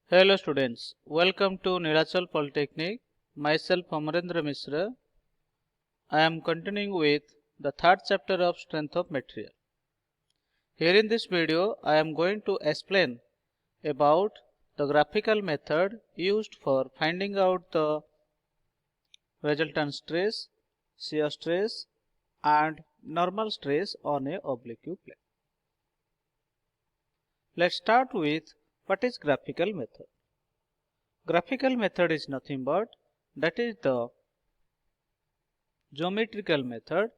Hello students, welcome to Nilachal Polytechnic. Myself Amarendra Mishra. I am continuing with the third chapter of Strength of Material. Here in this video, I am going to explain about the graphical method used for finding out the resultant stress, shear stress and normal stress on a oblique plane. Let's start with what is graphical method. Graphical method is nothing but that is the geometrical method,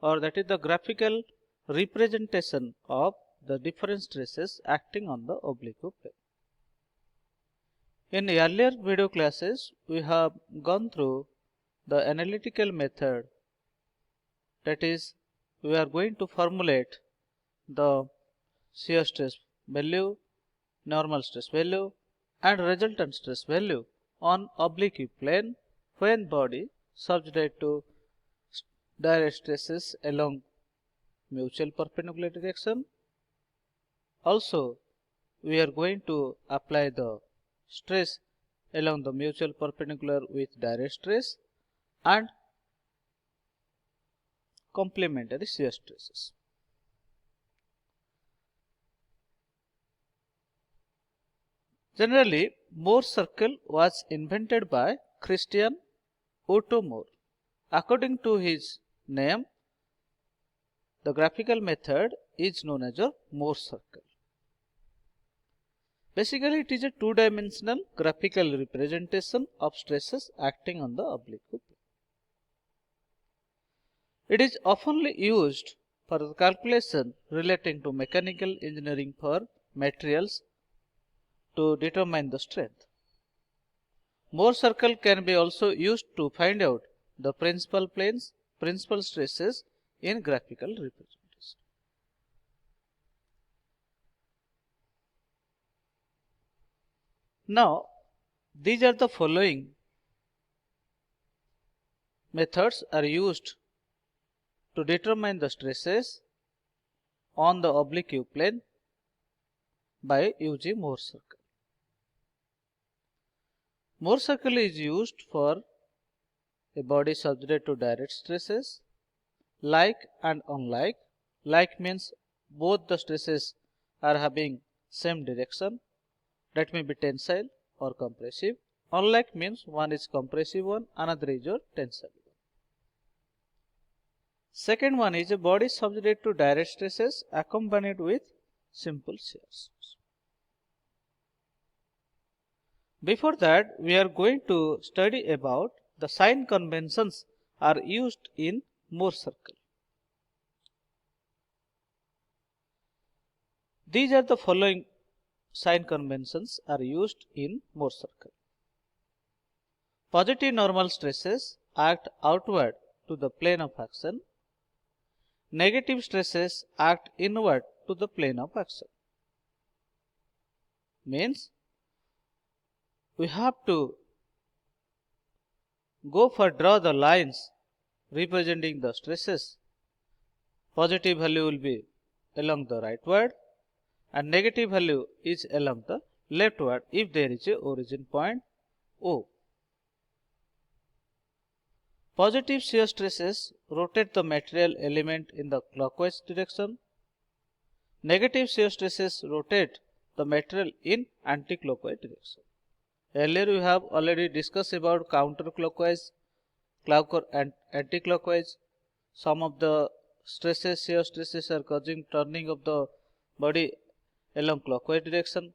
or that is the graphical representation of the different stresses acting on the oblique plane. In earlier video classes, we have gone through the analytical method, that is, we are going to formulate the shear stress value, normal stress value and resultant stress value on oblique plane when body subject to direct stresses along mutual perpendicular direction. Also, we are going to apply the stress along the mutual perpendicular with direct stress and complementary shear stresses. Generally, Mohr circle was invented by Christian Otto Mohr. According to his name, the graphical method is known as a Mohr circle. Basically, it is a two-dimensional graphical representation of stresses acting on the oblique plane. It is often used for the calculation relating to mechanical engineering for materials to determine the strength. Mohr circle can be also used to find out the principal planes, principal stresses in graphical representation. Now, these are the following methods are used to determine the stresses on the oblique plane by using Mohr circle. Mohr circle is used for a body subject to direct stresses, like and unlike. Like means both the stresses are having same direction, that may be tensile or compressive. Unlike means one is compressive one, another is your tensile one. Second one is a body subject to direct stresses accompanied with simple shears. Before that, we are going to study about the sign conventions are used in Mohr circle. These are the following sign conventions are used in Mohr circle. Positive normal stresses act outward to the plane of action. Negative stresses act inward to the plane of action. Means we have to draw the lines representing the stresses. Positive value will be along the rightward and negative value is along the leftward if there is a origin point O. Positive shear stresses rotate the material element in the clockwise direction. Negative shear stresses rotate the material in anti-clockwise direction. Earlier we have already discussed about counterclockwise, and anti-clockwise. Some of the stresses, shear stresses are causing turning of the body along clockwise direction.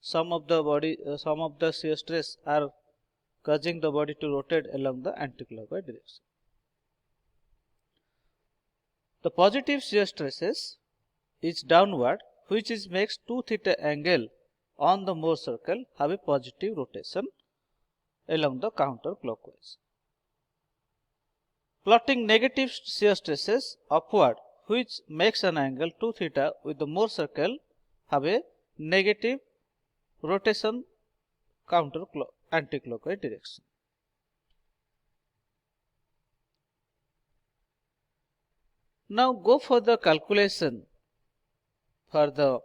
Some of the shear stress are causing the body to rotate along the anti-clockwise direction. The positive shear stresses is downward, which makes 2 theta angle on the Mohr circle have a positive rotation along the counterclockwise. Plotting negative shear stresses upward, which makes an angle 2 theta with the Mohr circle have a negative rotation anti-clockwise direction. Now go for the calculation for the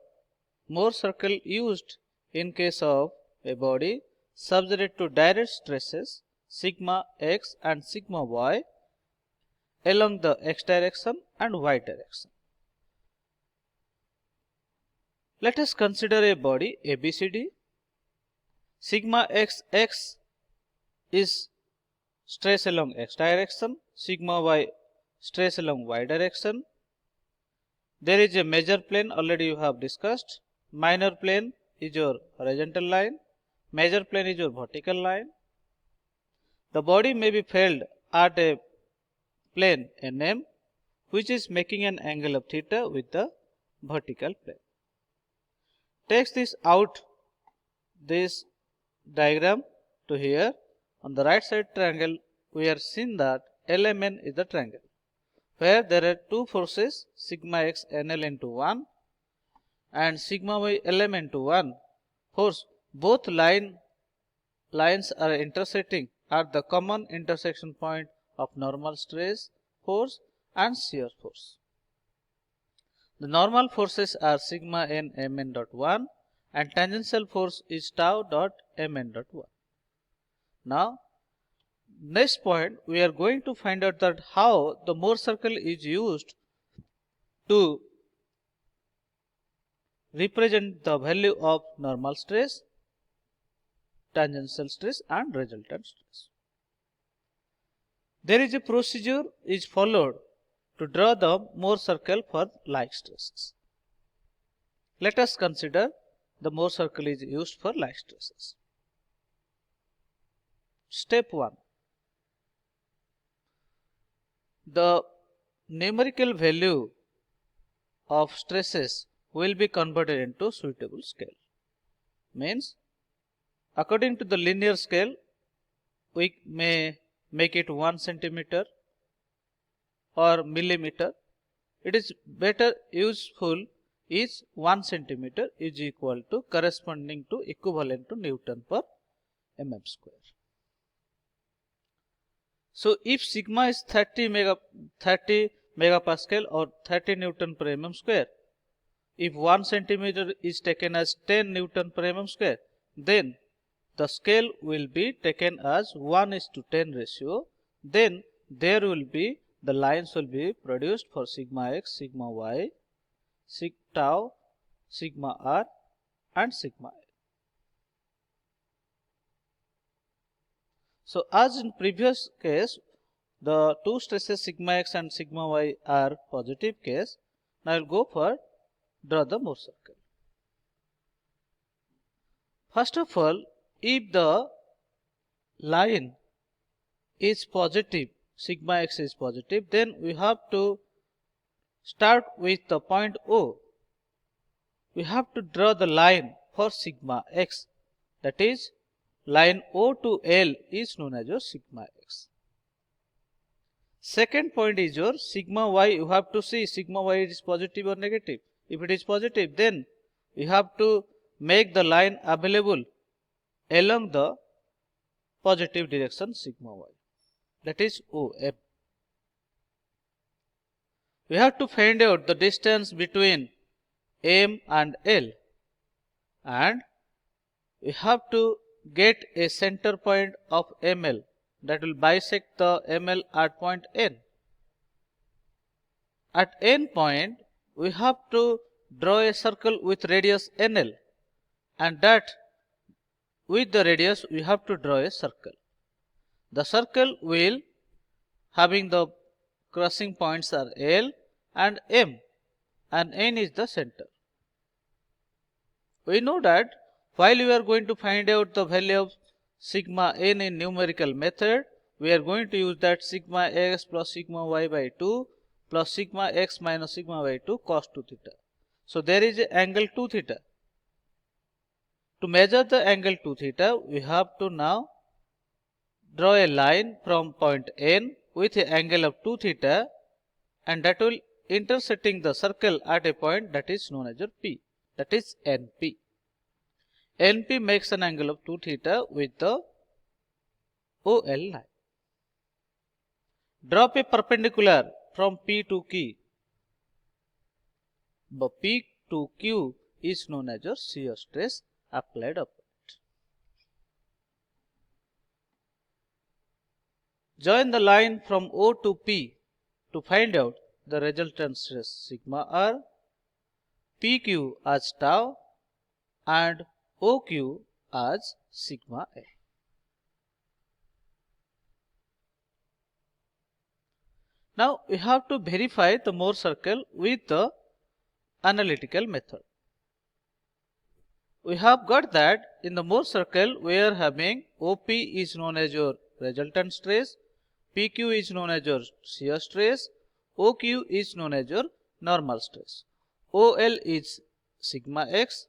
Mohr circle used in case of a body subject to direct stresses sigma x and sigma y along the x direction and y direction. Let us consider a body ABCD. Sigma x is stress along x direction, sigma y stress along y direction. There is a major plane already you have discussed. Minor plane is your horizontal line. Major plane is your vertical line. The body may be held at a plane NM which is making an angle of theta with the vertical plane. Takes this out this diagram to here. On the right side triangle we are seeing that LMN is the triangle where there are two forces sigma x NL into 1 and sigma y LM into 1 force. Both lines are intersecting at the common intersection point of normal stress force and shear force. The normal forces are sigma n Mn dot 1 and tangential force is tau dot Mn dot 1. Now, next point we are going to find out that how the Mohr circle is used to represent the value of normal stress, tangential stress and resultant stress. There is a procedure is followed to draw the Mohr circle for like stresses. Let us consider the Mohr circle is used for like stresses. Step 1. The numerical value of stresses will be converted into suitable scale. Means, according to the linear scale, we may make it 1 centimeter or millimeter. It is better useful is 1 centimeter is equal to corresponding to equivalent to Newton per mm square. So, if sigma is 30 megapascal or 30 Newton per mm square, if 1 centimeter is taken as 10 Newton per mm square, then the scale will be taken as 1:10 ratio. Then there will be the lines will be produced for sigma x, sigma y, sig tau, sigma r and sigma l. So, as in previous case, the two stresses sigma x and sigma y are positive case. Now, I will go for draw the Mohr circle. First of all, if the line is positive, sigma x is positive, then we have to start with the point O. We have to draw the line for sigma x, that is line O to L is known as your sigma x. Second point is your sigma y. You have to see sigma y is positive or negative. If it is positive, then you have to make the line available along the positive direction sigma y, that is OF. We have to find out the distance between M and L, and we have to get a center point of ML that will bisect the ML at point N. At N point, we have to draw a circle with radius NL, and that with the radius we have to draw a circle. The circle will having the crossing points are L and M, and N is the center. We know that while we are going to find out the value of sigma n in numerical method, we are going to use that sigma x plus sigma y by 2 plus sigma x minus sigma by 2 cos 2 theta. So, there is an angle 2 theta. To measure the angle 2 theta, we have to now draw a line from point N with an angle of 2 theta, and that will intersecting the circle at a point that is known as your P, that is NP. NP makes an angle of 2 theta with the OL line. Drop a perpendicular from P to Q. The P to Q is known as your shear stress applied upon it. Join the line from O to P to find out the resultant stress sigma R, PQ as tau and OQ as sigma A. Now we have to verify the Mohr circle with the analytical method. We have got that in the Mohr circle we are having OP is known as your resultant stress, PQ is known as your shear stress, OQ is known as your normal stress. OL is sigma x,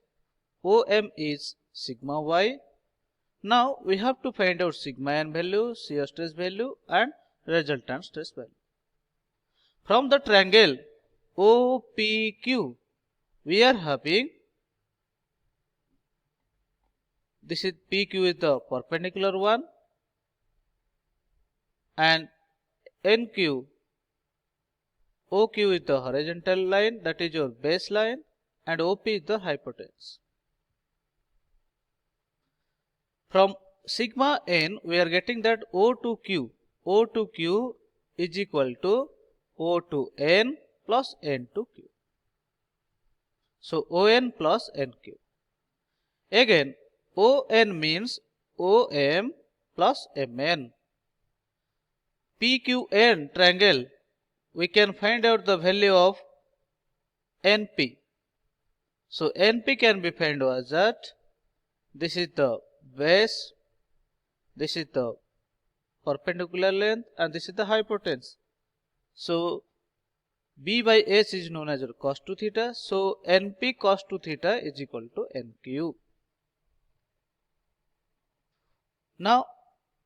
OM is sigma y. Now we have to find out sigma n value, shear stress value and resultant stress value. From the triangle OPQ we are having, this is PQ is the perpendicular one and NQ, OQ is the horizontal line, that is your baseline, and OP is the hypotenuse. From sigma n we are getting that O to Q is equal to O to n plus n to q. So On plus nq. Again On means Om plus Mn. PQN triangle we can find out the value of NP. So NP can be found as that this is the base, this is the perpendicular length and this is the hypotenuse. So B by H is known as cos 2 theta. So NP cos 2 theta is equal to NQ. Now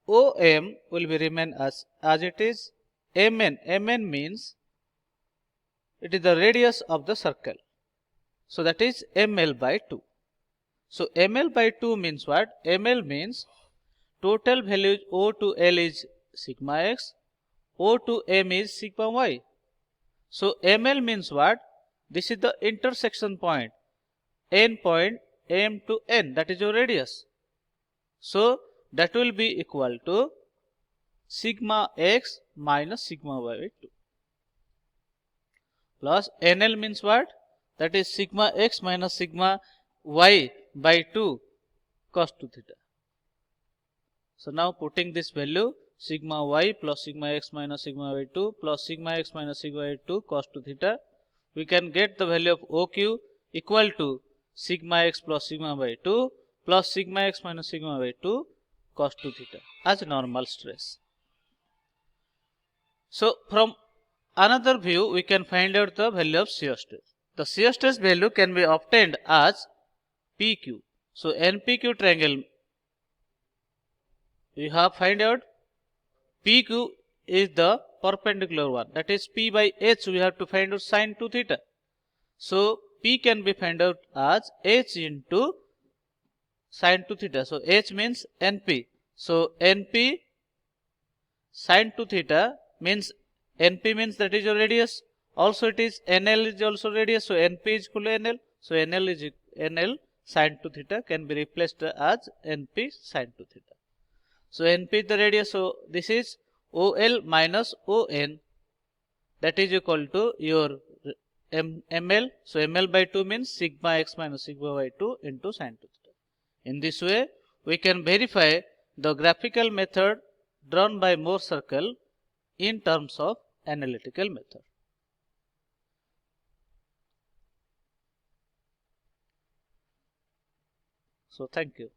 OM will be remain as it is. Mn means it is the radius of the circle. So that is ml by 2. So ml by 2 means what? Ml means total value O to L is sigma x, O to M is sigma y. So ml means what? This is the intersection point, n point M to N, that is your radius. So that will be equal to sigma x minus sigma y by 2. Plus NL means what? That is sigma x minus sigma y by 2 cos 2 theta. So now putting this value sigma y plus sigma x minus sigma y by 2 plus sigma x minus sigma y by 2 cos 2 theta, we can get the value of OQ equal to sigma x plus sigma by 2 plus sigma x minus sigma by 2 cos 2 theta as normal stress. So from another view we can find out the value of shear stress. The shear stress value can be obtained as PQ. So NPQ triangle we have find out PQ is the perpendicular one, that is P by H we have to find out sin 2 theta. So P can be found out as H into sin 2 theta. So H means NP. So NP sin 2 theta means NP means that is your radius. Also it is NL is also radius. So NP is equal to NL. So NL is NL sin 2 theta can be replaced as NP sin 2 theta. So NP is the radius. So this is OL minus ON, that is equal to your ML. So ML by 2 means sigma x minus sigma by 2 into sin 2 theta. In this way we can verify the graphical method drawn by Mohr circle in terms of analytical method. So thank you.